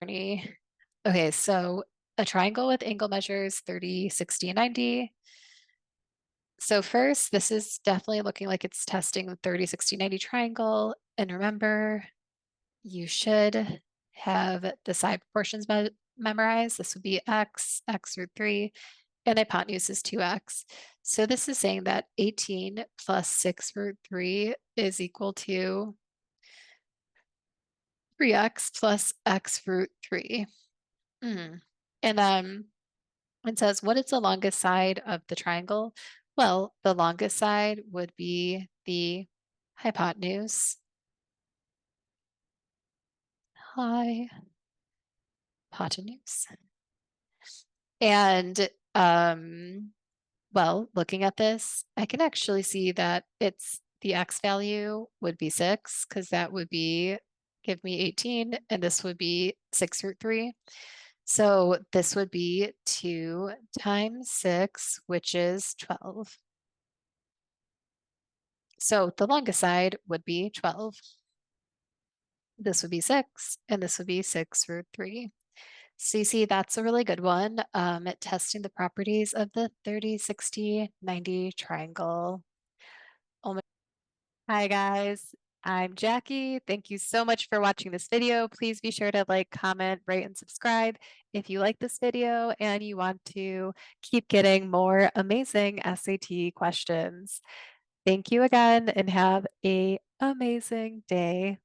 Okay, so a triangle with angle measures 30, 60, and 90. So first, this is definitely looking like it's testing the 30, 60, 90 triangle. And remember, you should have the side proportions memorized. This would be x root 3, and hypotenuse is 2x. So this is saying that 18 plus 6 root 3 is equal to 3x plus x root 3. And it says, what is the longest side of the triangle? Well, the longest side would be the hypotenuse. Hypotenuse. And well, looking at this, I can actually see that it's the x value would be 6 because that would be give me 18, and this would be 6 root 3. So this would be 2 times 6, which is 12. So the longest side would be 12. This would be 6, and this would be 6 root 3. So you see, that's a really good one at testing the properties of the 30, 60, 90 triangle. Oh my. Hi guys, I'm Jackie. Thank you so much for watching this video. Please be sure to like, comment, rate, and subscribe if you like this video and you want to keep getting more amazing SAT questions. Thank you again and have an amazing day.